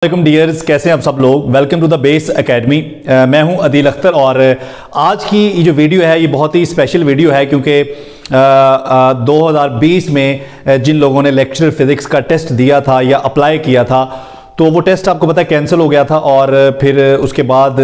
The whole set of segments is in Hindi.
वालेकुम डियर्स, कैसे हैं आप सब लोग। Welcome to the base academy. मैं हूं अदील अख्तर और आज की ये जो वीडियो है ये बहुत ही स्पेशल वीडियो है क्योंकि 2020 में जिन लोगों ने लेक्चरर फिज़िक्स का टेस्ट दिया था या अप्लाई किया था तो वो टेस्ट आपको पता है कैंसिल हो गया था और फिर उसके बाद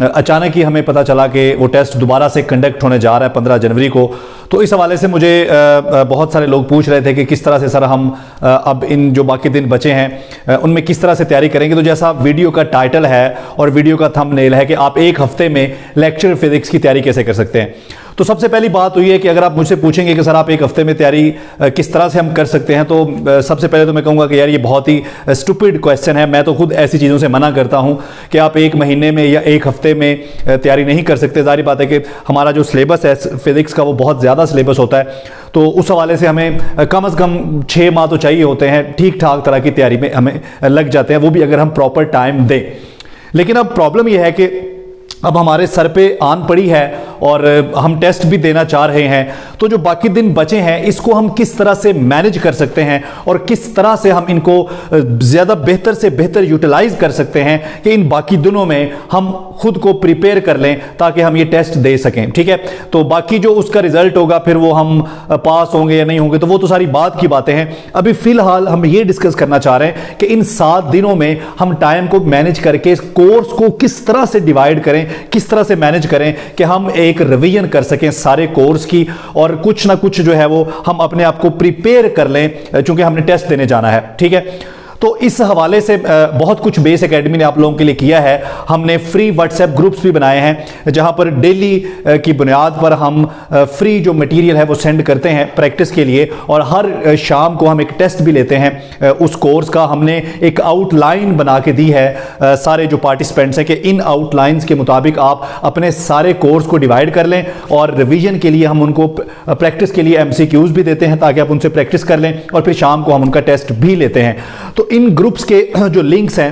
अचानक ही हमें पता चला कि वो टेस्ट दोबारा से कंडक्ट होने जा रहा है 15 जनवरी को। तो इस हवाले से मुझे बहुत सारे लोग पूछ रहे थे कि किस तरह से सर हम अब इन जो बाकी दिन बचे हैं उनमें किस तरह से तैयारी करेंगे। तो जैसा वीडियो का टाइटल है और वीडियो का थंबनेल है कि आप एक हफ्ते में लेक्चरर फिज़िक्स की तैयारी कैसे कर सकते हैं। तो सबसे पहली बात तो ये है कि अगर आप मुझसे पूछेंगे कि सर आप एक हफ्ते में तैयारी किस तरह से हम कर सकते हैं, तो सबसे पहले तो मैं कहूँगा कि यार ये बहुत ही स्टूपिड क्वेश्चन है। मैं तो खुद ऐसी चीज़ों से मना करता हूँ कि आप एक महीने में या एक हफ्ते में तैयारी नहीं कर सकते। जाहिर बात है कि हमारा जो सिलेबस है फिज़िक्स का वो बहुत ज़्यादा सिलेबस होता है, तो उस हवाले से हमें कम से कम 6 माह तो चाहिए होते हैं। ठीक ठाक तरह की तैयारी में हमें लग जाते हैं, वो भी अगर हम प्रॉपर टाइम दें। लेकिन अब प्रॉब्लम यह है कि अब हमारे सर पे आन पड़ी है और हम टेस्ट भी देना चाह रहे हैं, तो जो बाकी दिन बचे हैं इसको हम किस तरह से मैनेज कर सकते हैं और किस तरह से हम इनको ज़्यादा बेहतर से बेहतर यूटिलाइज कर सकते हैं कि इन बाकी दिनों में हम खुद को प्रिपेयर कर लें ताकि हम ये टेस्ट दे सकें। ठीक है, तो बाकी जो उसका रिजल्ट होगा फिर वो हम पास होंगे या नहीं होंगे तो वो तो सारी बात की बातें हैं। अभी फ़िलहाल हम ये डिस्कस करना चाह रहे हैं कि इन 7 दिनों में हम टाइम को मैनेज करके इस कोर्स को किस तरह से डिवाइड करें, किस तरह से मैनेज करें कि हम एक रिवीजन कर सकें सारे कोर्स की और कुछ ना कुछ जो है वो हम अपने आप को प्रिपेयर कर लें क्योंकि हमने टेस्ट देने जाना है। ठीक है, तो इस हवाले से बहुत कुछ बेस एकेडमी ने आप लोगों के लिए किया है। हमने फ्री व्हाट्सएप ग्रुप्स भी बनाए हैं जहां पर डेली की बुनियाद पर हम फ्री जो मटेरियल है वो सेंड करते हैं प्रैक्टिस के लिए, और हर शाम को हम एक टेस्ट भी लेते हैं उस कोर्स का। हमने एक आउटलाइन बना के दी है सारे जो पार्टिसिपेंट्स हैं कि इन आउटलाइंस के मुताबिक आप अपने सारे कोर्स को डिवाइड कर लें और रिवीजन के लिए हम उनको प्रैक्टिस के लिए MCQs भी देते हैं ताकि आप उनसे प्रैक्टिस कर लें और फिर शाम को हम उनका टेस्ट भी लेते हैं। तो इन ग्रुप्स के जो लिंक्स हैं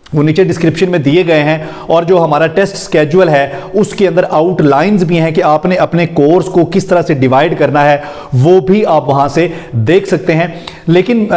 वो नीचे डिस्क्रिप्शन में दिए गए हैं और जो हमारा टेस्ट स्केड्यूल है उसके अंदर आउटलाइंस भी हैं कि आपने अपने कोर्स को किस तरह से डिवाइड करना है, वो भी आप वहां से देख सकते हैं। लेकिन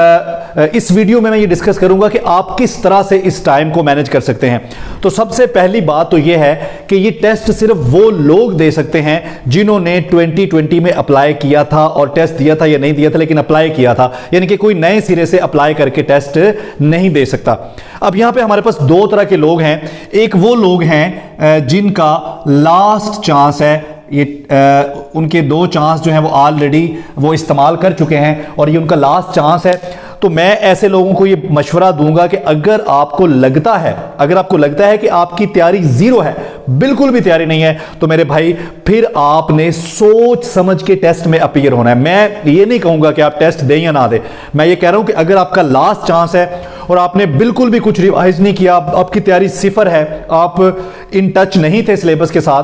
इस वीडियो में मैं ये डिस्कस करूंगा कि आप किस तरह से इस टाइम को मैनेज कर सकते हैं। तो सबसे पहली बात तो ये है कि ये टेस्ट सिर्फ वो लोग दे सकते हैं जिन्होंने 2020 में अप्लाई किया था और टेस्ट दिया था या नहीं दिया था लेकिन अप्लाई किया था, यानी कि कोई नए सिरे से अप्लाई करके टेस्ट नहीं दे सकता। अब यहां पे हमारे पास 2 तरह के लोग हैं। एक वो लोग हैं जिनका लास्ट चांस है, ये उनके 2 चांस जो हैं वो ऑलरेडी वो इस्तेमाल कर चुके हैं और ये उनका लास्ट चांस है। तो मैं ऐसे लोगों को ये मशवरा दूंगा कि अगर आपको लगता है कि आपकी तैयारी ज़ीरो है, बिल्कुल भी तैयारी नहीं है, तो मेरे भाई फिर आपने सोच समझ के टेस्ट में अपीयर होना है। मैं ये नहीं कहूंगा कि आप टेस्ट दें या ना दें, मैं ये कह रहा हूं कि अगर आपका लास्ट चांस है और आपने बिल्कुल भी कुछ रिवाइज नहीं किया, आपकी तैयारी 0 है, आप इन टच नहीं थे सिलेबस के साथ,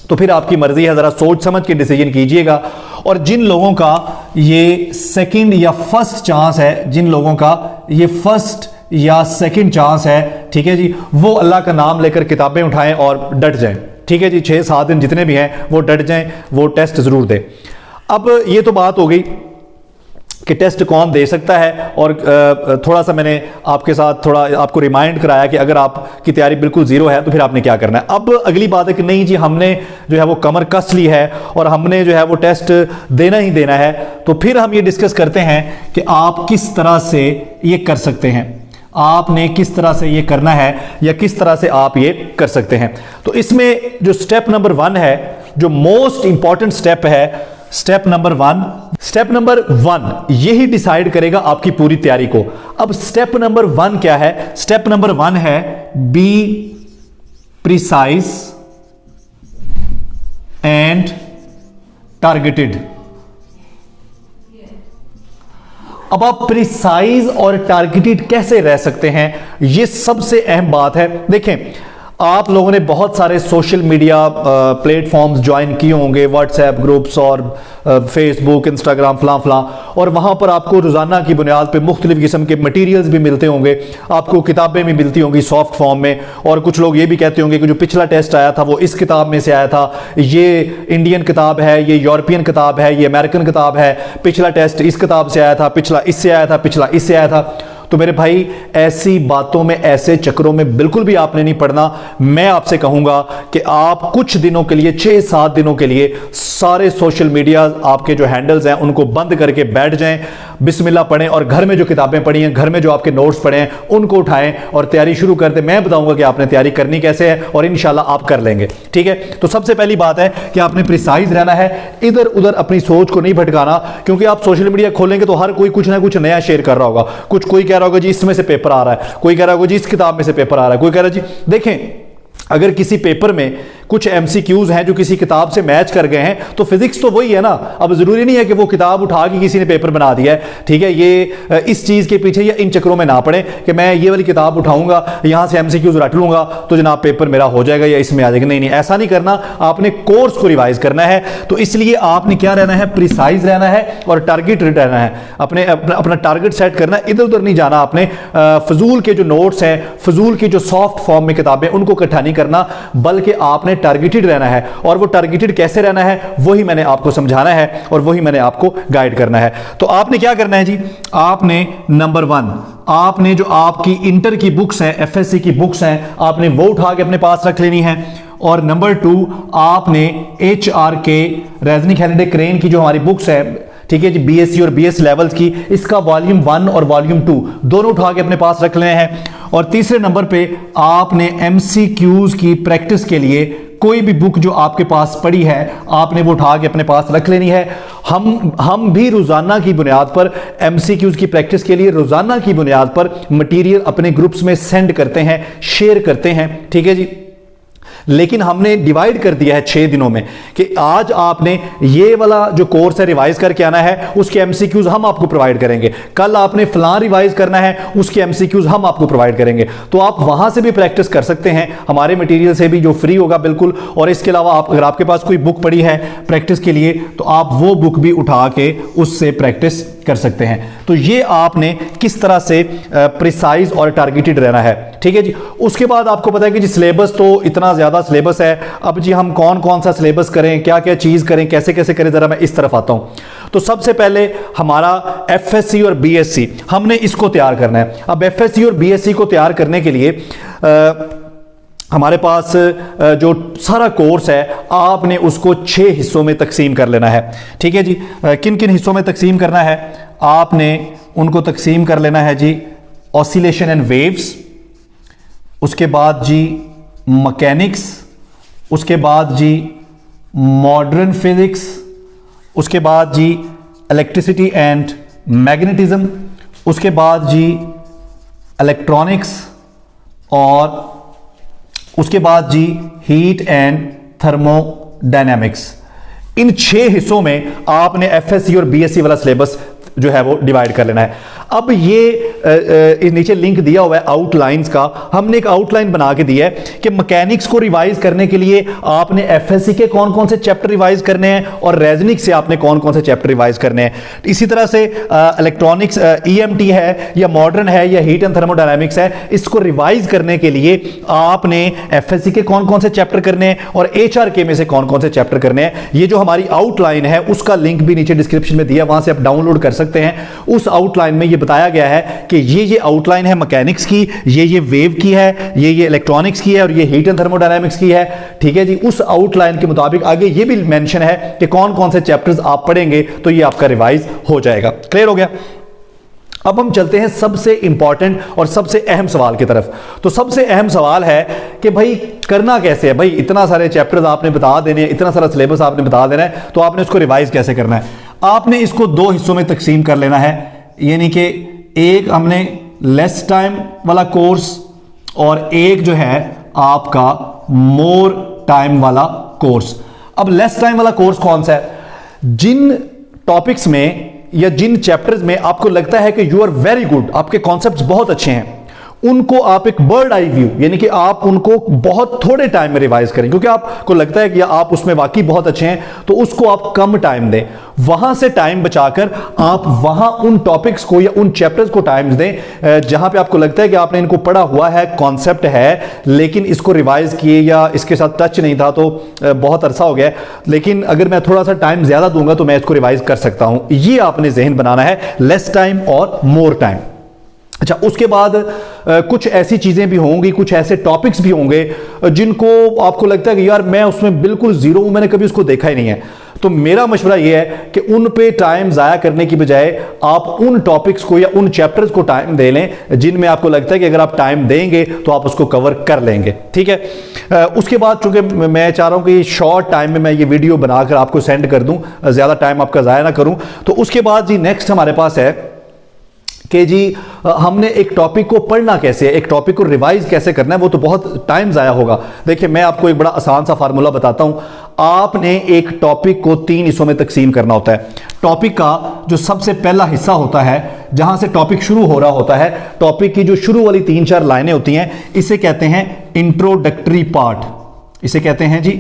तो फिर आपकी मर्जी है, जरा सोच समझ के डिसीजन कीजिएगा। और जिन लोगों का ये सेकंड या फर्स्ट चांस है, जिन लोगों का ये फर्स्ट या सेकंड चांस है, ठीक है जी, वो अल्लाह का नाम लेकर किताबें उठाएं और डट जाएं। ठीक है जी, 6-7 दिन जितने भी हैं वो डट जाएं, वो टेस्ट जरूर दें। अब ये तो बात हो गई कि टेस्ट कौन दे सकता है और थोड़ा सा मैंने आपके साथ थोड़ा आपको रिमाइंड कराया कि अगर आपकी तैयारी बिल्कुल ज़ीरो है तो फिर आपने क्या करना है। अब अगली बात है कि नहीं जी, हमने जो है वो कमर कस ली है और हमने जो है वो टेस्ट देना ही देना है, तो फिर हम ये डिस्कस करते हैं कि आप किस तरह से ये कर सकते हैं, आपने किस तरह से ये करना है या किस तरह से आप ये कर सकते हैं। तो इसमें जो स्टेप नंबर 1 है, जो मोस्ट इंपॉर्टेंट स्टेप है, स्टेप नंबर 1 यही डिसाइड करेगा आपकी पूरी तैयारी को। अब स्टेप नंबर 1 क्या है? स्टेप नंबर 1 है बी प्रिसाइज एंड टारगेटेड। अब आप प्रिसाइज और टारगेटेड कैसे रह सकते हैं, यह सबसे अहम बात है। देखें, आप लोगों ने बहुत सारे सोशल मीडिया प्लेटफॉर्म्स ज्वाइन किए होंगे, व्हाट्सएप ग्रुप्स और फेसबुक, इंस्टाग्राम, फलां, और वहाँ पर आपको रोज़ाना की बुनियाद पे मुख्तलिफ किस्म के मटेरियल्स भी मिलते होंगे, आपको किताबें भी मिलती होंगी सॉफ्ट फॉर्म में, और कुछ लोग ये भी कहते होंगे कि जो पिछला टेस्ट आया था वो इस किताब में से आया था, ये इंडियन किताब है, ये यूरोपियन किताब है, ये अमेरिकन किताब है, पिछला टेस्ट इस किताब से आया था, पिछला इससे आया था, पिछला इससे आया था। तो मेरे भाई ऐसी बातों में, ऐसे चक्रों में बिल्कुल भी आपने नहीं पड़ना। मैं आपसे कहूंगा कि आप कुछ दिनों के लिए, 6-7 दिनों के लिए सारे सोशल मीडिया आपके जो हैंडल्स हैं उनको बंद करके बैठ जाएं, बिस्मिल्लाह पढ़ें और घर में जो किताबें पढ़ी हैं, घर में जो आपके नोट्स पढ़े हैं उनको उठाएं और तैयारी शुरू कर दें। मैं बताऊंगा कि आपने तैयारी करनी कैसे है और इंशाल्लाह आप कर लेंगे। ठीक है, तो सबसे पहली बात है कि आपने प्रिसाइज रहना है, इधर उधर अपनी सोच को नहीं भटकाना, क्योंकि आप सोशल मीडिया खोलेंगे तो हर कोई कुछ ना कुछ नया शेयर कर रहा होगा। कोई कह रहा होगा जी इसमें से पेपर आ रहा है, कोई कह रहा होगा जी इस किताब में से पेपर आ रहा है, कोई कह रहा है जी। देखें, अगर किसी पेपर में कुछ एमसीक्यूज हैं जो किसी किताब से मैच कर गए हैं तो फिजिक्स तो वही है ना। अब जरूरी नहीं है कि वो किताब उठा के किसी ने पेपर बना दिया है। ठीक है, ये इस चीज के पीछे या इन चक्रों में ना पड़े कि मैं ये वाली किताब उठाऊंगा, यहां से एमसीक्यूज रट लूंगा तो जनाब पेपर मेरा हो जाएगा या इसमें आ जाएगा। नहीं, ऐसा नहीं करना। आपने कोर्स को रिवाइज करना है, तो इसलिए आपने क्या रहना है, प्रिसाइज रहना है और टारगेटेड रहना है। अपना टारगेट सेट करना है, इधर उधर नहीं जाना। आपने फजूल के जो नोट्स हैं, फजूल की जो सॉफ्ट फॉर्म में किताबें, उनको इकट्ठा नहीं करना, बल्कि आपने टारगेटेड रहना है। और वो टारगेटेड कैसे रहना है वही मैंने आपको समझाना है और वही मैंने आपको गाइड करना है। तो आपने क्या करना है जी, आपने नंबर 1, आपने जो आपकी इंटर की बुक्स हैं, एफएससी की बुक्स हैं, आपने वो उठा के अपने पास रख लेनी है। और नंबर 2, आपने HRK रेजनिक हैलिडे क्रेन की जो हमारी बुक्स है, ठीक है जी, बीएससी और बीएस लेवल्स की, इसका वॉल्यूम 1 और वॉल्यूम 2 दोनों उठा के अपने पास रख लेने हैं। और तीसरे नंबर पे आपने एमसीक्यूज की प्रैक्टिस के लिए कोई भी बुक जो आपके पास पड़ी है आपने वो उठा के अपने पास रख लेनी है। हम भी रोजाना की बुनियाद पर एमसीक्यूज की प्रैक्टिस के लिए रोजाना की बुनियाद पर मटेरियल अपने ग्रुप्स में सेंड करते हैं, शेयर करते हैं। ठीक है जी, लेकिन हमने डिवाइड कर दिया है 6 दिनों में कि आज आपने ये वाला जो कोर्स है रिवाइज करके आना है, उसके एमसीक्यूज हम आपको प्रोवाइड करेंगे। कल आपने फलां रिवाइज करना है, उसके एमसीक्यूज हम आपको प्रोवाइड करेंगे। तो आप वहां से भी प्रैक्टिस कर सकते हैं, हमारे मटेरियल से भी, जो फ्री होगा बिल्कुल। और इसके अलावा अगर आपके पास कोई बुक पड़ी है प्रैक्टिस के लिए तो आप वो बुक भी उठा के उससे प्रैक्टिस कर सकते हैं। तो ये आपने किस तरह से प्रिसाइज और टारगेटेड रहना है। ठीक है जी, उसके बाद आपको पता है कि जी सिलेबस तो इतना ज्यादा सिलेबस है। अब जी हम कौन कौन सा सिलेबस करें, क्या क्या चीज करें, कैसे कैसे करें, जरा मैं इस तरफ आता हूं। तो सबसे पहले हमारा एफएससी और बीएससी, हमने इसको तैयार करना है। अब एफएससी और बीएससी को तैयार करने के लिए हमारे पास जो सारा कोर्स है आपने उसको 6 हिस्सों में तकसीम कर लेना है। ठीक है जी, किन किन हिस्सों में तकसीम करना है, आपने उनको तकसीम कर लेना है जी, ऑसिलेशन एंड वेव्स, उसके बाद जी मैकेनिक्स, उसके बाद जी मॉडर्न फिजिक्स, उसके बाद जी इलेक्ट्रिसिटी एंड मैग्नेटिज्म, उसके बाद जी इलेक्ट्रॉनिक्स, और उसके बाद जी हीट एंड थर्मोडायनेमिक्स। इन 6 हिस्सों में आपने एफएससी और बीएससी वाला सिलेबस जो है वो डिवाइड कर लेना है। अब ये नीचे लिंक दिया हुआ है आउटलाइंस का, हमने एक आउटलाइन बना के दिया है कि मैकेनिक्स को रिवाइज करने के लिए आपने एफएससी के कौन कौन से चैप्टर रिवाइज करने हैं और रेजनिक से आपने कौन कौन से चैप्टर रिवाइज करने हैं। इसी तरह से इलेक्ट्रॉनिक्स ईएमटी है या मॉडर्न है या हीट एंड थर्मोडायनामिक्स है, इसको रिवाइज करने के लिए आपने एफएससी के कौन कौन से चैप्टर करने हैं और एचआरके में से कौन कौन से चैप्टर करने हैं। ये जो हमारी आउटलाइन है उसका लिंक भी नीचे डिस्क्रिप्शन में दिया, वहां से आप डाउनलोड कर सकते हैं। उस आउटलाइन में ये बताया गया है कि ये आउटलाइन है मैकेनिक्स की, ये वेव की है, ये इलेक्ट्रॉनिक्स की है और ये हीट एंड थर्मोडायनामिक्स की है। ठीक है जी, उस आउटलाइन के मुताबिक आगे ये भी मेंशन है कि कौन कौन से चैप्टर्स आप पढ़ेंगे, तो ये आपका रिवाइज हो जाएगा। क्लियर हो गया। अब हम चलते हैं सबसे इंपॉर्टेंट और सबसे अहम सवाल की तरफ। तो सबसे अहम सवाल है कि भाई करना कैसे है। भाई इतना सारे चैप्टर्स आपने बता देने हैं, इतना सारा सिलेबस आपने बता देना है, तो आपने इसको रिवाइज कैसे करना है। आपने इसको 2 हिस्सों में तकसीम कर लेना है, यानी कि एक हमने लेस टाइम वाला कोर्स और एक जो है आपका मोर टाइम वाला कोर्स। अब लेस टाइम वाला कोर्स कौन सा है, जिन टॉपिक्स में या जिन चैप्टर्स में आपको लगता है कि यू आर वेरी गुड, आपके कॉन्सेप्ट्स बहुत अच्छे हैं, उनको आप एक बर्ड आई व्यू, यानी कि आप उनको बहुत थोड़े टाइम में रिवाइज करें, क्योंकि आपको लगता है कि आप उसमें वाकई बहुत अच्छे हैं, तो उसको आप कम टाइम दें। वहां से टाइम बचाकर आप वहां उन टॉपिक्स को या उन चैप्टर्स को टाइम दें जहां पे आपको लगता है कि आपने इनको पढ़ा हुआ है, कॉन्सेप्ट है, लेकिन इसको रिवाइज किए या इसके साथ टच नहीं था तो बहुत अरसा हो गया, लेकिन अगर मैं थोड़ा सा टाइम ज्यादा दूंगा तो मैं इसको रिवाइज कर सकता हूं। ये आपने जहन बनाना है, लेस टाइम और मोर टाइम। अच्छा, उसके बाद कुछ ऐसी चीज़ें भी होंगी, कुछ ऐसे टॉपिक्स भी होंगे जिनको आपको लगता है कि यार मैं उसमें बिल्कुल ज़ीरो हूँ, मैंने कभी उसको देखा ही नहीं है। तो मेरा मशवरा यह है कि उन पे टाइम ज़ाया करने की बजाय आप उन टॉपिक्स को या उन चैप्टर्स को टाइम दे लें जिनमें आपको लगता है कि अगर आप टाइम देंगे तो आप उसको कवर कर लेंगे, ठीक है। उसके बाद चूंकि मैं चाह रहा हूँ कि शॉर्ट टाइम में मैं ये वीडियो बनाकर आपको सेंड कर दूँ, ज़्यादा टाइम आपका ज़ाया ना करूँ। तो उसके बाद जी नेक्स्ट हमारे पास है कि जी हमने एक टॉपिक को पढ़ना कैसे है, एक टॉपिक को रिवाइज कैसे करना है, वो तो बहुत टाइम ज़ाया होगा। देखिए मैं आपको एक बड़ा आसान सा फार्मूला बताता हूँ। आपने एक टॉपिक को 3 हिस्सों में तकसीम करना होता है। टॉपिक का जो सबसे पहला हिस्सा होता है, जहां से टॉपिक शुरू हो रहा होता है, टॉपिक की जो शुरू वाली 3-4 लाइनें होती हैं, इसे कहते हैं इंट्रोडक्टरी पार्ट। इसे कहते हैं जी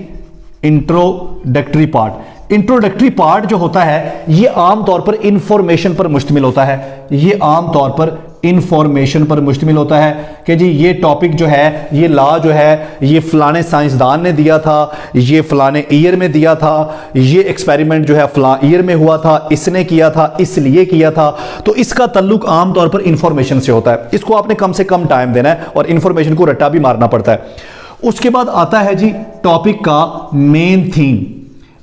इंट्रोडक्टरी पार्ट। इंट्रोडक्टरी पार्ट जो होता है ये आमतौर पर इंफॉर्मेशन पर मुश्तमिल होता है। ये आमतौर पर इंफॉर्मेशन पर मुश्तमिल होता है कि जी ये टॉपिक जो है, ये लॉ जो है, ये फलाने साइंसदान ने दिया था, ये फलाने ईयर में दिया था, ये एक्सपेरिमेंट जो है फला ईयर में हुआ था, इसने किया था, इसलिए किया था। तो इसका तल्लुक आमतौर पर इंफॉर्मेशन से होता है। इसको आपने कम से कम टाइम देना है और इंफॉर्मेशन को रट्टा भी मारना पड़ता है। उसके बाद आता है जी टॉपिक का मेन थीम।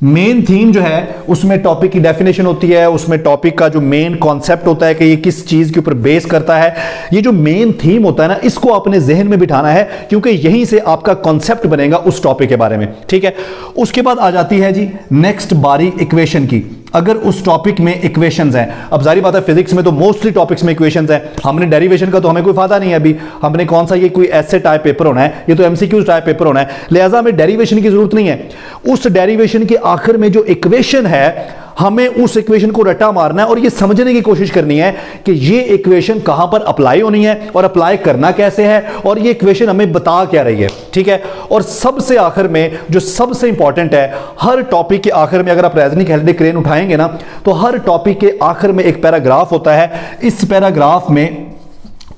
मेन थीम जो है उसमें टॉपिक की डेफिनेशन होती है, उसमें टॉपिक का जो मेन कॉन्सेप्ट होता है कि ये किस चीज के ऊपर बेस करता है। ये जो मेन थीम होता है ना, इसको अपने जहन में बिठाना है क्योंकि यहीं से आपका कॉन्सेप्ट बनेगा उस टॉपिक के बारे में, ठीक है। उसके बाद आ जाती है जी नेक्स्ट बारी इक्वेशन की। अगर उस टॉपिक में इक्वेशंस हैं, अब जारी बात है फिजिक्स में तो मोस्टली टॉपिक्स में इक्वेशंस हैं, हमने डेरिवेशन का तो हमें कोई फायदा नहीं है अभी, हमने कौन सा ये कोई ऐसे टाइप पेपर होना है, ये तो एमसीक्यू टाइप पेपर होना है, लिहाजा हमें डेरिवेशन की जरूरत नहीं है। उस डेरिवेशन के आखिर में जो इक्वेशन है, हमें उस इक्वेशन को रट्टा मारना है और ये समझने की कोशिश करनी है कि ये इक्वेशन कहां पर अप्लाई होनी है और अप्लाई करना कैसे है और ये इक्वेशन हमें बता क्या रही है, ठीक है। और सबसे आखिर में जो सबसे इंपॉर्टेंट है, हर टॉपिक के आखिर में अगर आप रेजनिंग हेल्डी क्रेन उठाएंगे ना, तो हर टॉपिक के आखिर में एक पैराग्राफ होता है। इस पैराग्राफ में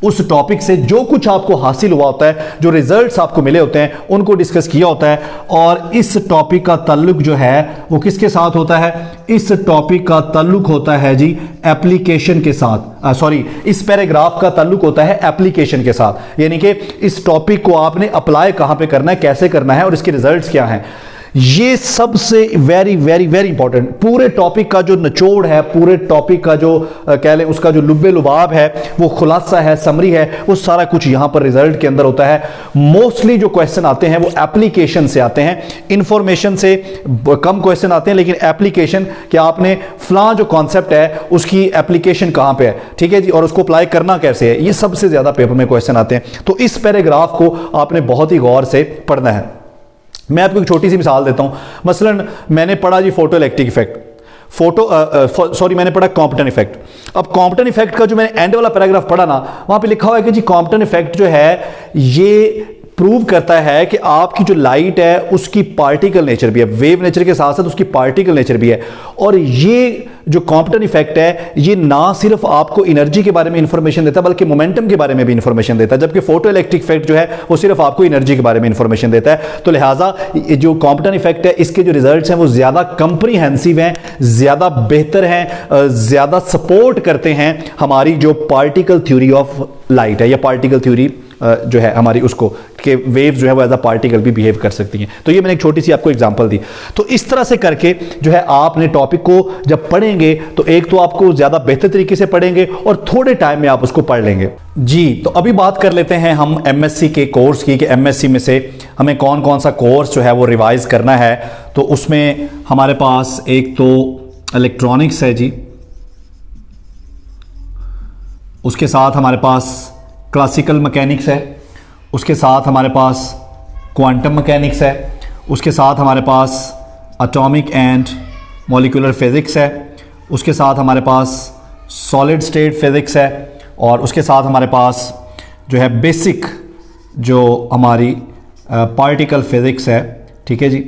उस टॉपिक से जो कुछ आपको हासिल हुआ होता है, जो रिजल्ट्स आपको मिले होते हैं, उनको डिस्कस किया होता है। और इस टॉपिक का ताल्लुक जो है वो किसके साथ होता है? इस टॉपिक का ताल्लुक होता है जी एप्लीकेशन के साथ। सॉरी, इस पैराग्राफ का ताल्लुक होता है एप्लीकेशन के साथ, यानी कि इस टॉपिक को आपने अप्लाई कहां पे करना है, कैसे करना है और इसके रिजल्ट्स क्या हैं। ये सबसे वेरी वेरी वेरी इंपॉर्टेंट, पूरे टॉपिक का जो निचोड़ है, पूरे टॉपिक का जो कह लें उसका जो लुब्बे लुबाब है, वो खुलासा है, समरी है, वो सारा कुछ यहां पर रिजल्ट के अंदर होता है। मोस्टली जो क्वेश्चन आते हैं वो एप्लीकेशन से आते हैं, इंफॉर्मेशन से कम क्वेश्चन आते हैं, लेकिन एप्लीकेशन कि आपने फला जो कॉन्सेप्ट है उसकी एप्लीकेशन कहां पे है, ठीक है जी, और उसको अप्लाई करना कैसे है, ये सबसे ज्यादा पेपर में क्वेश्चन आते हैं। तो इस पैराग्राफ को आपने बहुत ही गौर से पढ़ना है। मैं आपको एक छोटी सी मिसाल देता हूं। मसलन मैंने पढ़ा जी फोटो इलेक्ट्रिक इफेक्ट, मैंने पढ़ा कॉम्पटन इफेक्ट। अब कॉम्पटन इफेक्ट का जो मैंने एंड वाला पैराग्राफ पढ़ा ना, वहां पे लिखा हुआ है कि जी कॉम्पटन इफेक्ट जो है ये प्रूव करता है कि आपकी जो लाइट है उसकी पार्टिकल नेचर भी है, वेव नेचर के साथ साथ उसकी पार्टिकल नेचर भी है। और ये जो कॉम्पटन इफेक्ट है ये ना सिर्फ आपको एनर्जी के बारे में इंफॉर्मेशन देता है बल्कि मोमेंटम के बारे में भी इंफॉर्मेशन देता है, जबकि फोटो इलेक्ट्रिक इफेक्ट जो है वो सिर्फ आपको एनर्जी के बारे में इंफॉर्मेशन देता है। तो लिहाजा जो कॉम्पटन इफेक्ट है इसके जो रिजल्ट्स हैं वो ज्यादा कंप्रीहेंसिव हैं, ज्यादा बेहतर हैं, ज्यादा सपोर्ट करते हैं हमारी जो पार्टिकल थ्योरी ऑफ लाइट है या पार्टिकल थ्योरी जो है हमारी, उसको कि वेव्स जो है वो एज अ पार्टिकल भी बिहेव कर सकती हैं। तो ये मैंने एक छोटी सी आपको एग्जांपल दी। तो इस तरह से करके जो है आपने टॉपिक को जब पढ़ेंगे तो एक तो आपको ज्यादा बेहतर तरीके से पढ़ेंगे और थोड़े टाइम में आप उसको पढ़ लेंगे जी। तो अभी बात कर लेते हैं हम एमएससी के कोर्स की कि एमएससी में से हमें कौन कौन सा कोर्स जो है वो रिवाइज करना है। तो उसमें हमारे पास एक तो इलेक्ट्रॉनिक्स है जी, उसके साथ हमारे पास क्लासिकल मैकेनिक्स है, उसके साथ हमारे पास क्वांटम मैकेनिक्स है, उसके साथ हमारे पास एटॉमिक एंड मॉलिक्यूलर फिजिक्स है, उसके साथ हमारे पास सॉलिड स्टेट फिजिक्स है और उसके साथ हमारे पास जो है बेसिक जो हमारी पार्टिकल फिजिक्स है, ठीक है जी,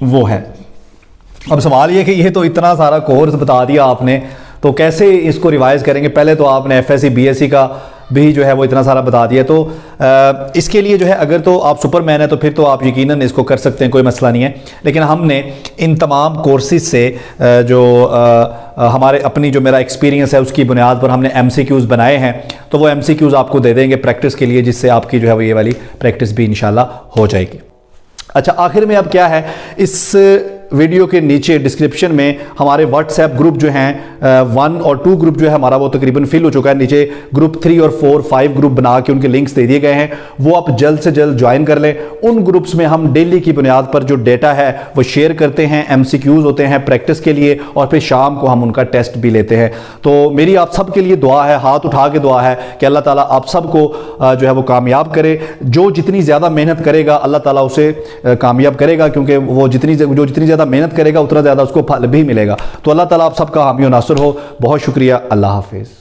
वो है। अब सवाल ये कि ये तो इतना सारा कोर्स बता दिया आपने, तो कैसे इसको रिवाइज करेंगे? पहले तो आपने एफएससी बीएससी का भी जो है वो इतना सारा बता दिया। तो इसके लिए जो है अगर तो आप सुपरमैन है तो फिर तो आप यकीनन इसको कर सकते हैं, कोई मसला नहीं है। लेकिन हमने इन तमाम कोर्सेज से जो हमारे अपनी जो मेरा एक्सपीरियंस है उसकी बुनियाद पर हमने MCQs बनाए हैं, तो वो MCQs आपको दे देंगे प्रैक्टिस के लिए, जिससे आपकी जो है वो ये वाली प्रैक्टिस भी इंशाल्लाह हो जाएगी। अच्छा, आखिर में अब क्या है, इस वीडियो के नीचे डिस्क्रिप्शन में हमारे व्हाट्सएप ग्रुप जो हैं 1 और 2 ग्रुप जो है हमारा वो तकरीबन फिल हो चुका है। नीचे ग्रुप 3 और 4, 5 ग्रुप बना के उनके लिंक्स दे दिए गए हैं, वो आप जल्द से जल्द ज्वाइन कर लें। उन ग्रुप्स में हम डेली की बुनियाद पर जो डेटा है वो शेयर करते हैं, MCQs होते हैं प्रैक्टिस के लिए, और फिर शाम को हम उनका टेस्ट भी लेते हैं। तो मेरी आप सबके लिए दुआ है, हाथ उठा के दुआ है कि अल्लाह ताला आप सबको जो है वो कामयाब करे। जो जितनी ज़्यादा मेहनत करेगा अल्लाह ताला उसे कामयाब करेगा, क्योंकि वो जितनी ज़्यादा मेहनत करेगा उतना ज़्यादा उसको फल भी मिलेगा। तो अल्लाह ताला आप सबका हामी और नासर हो। बहुत शुक्रिया, अल्लाह हाफिज़।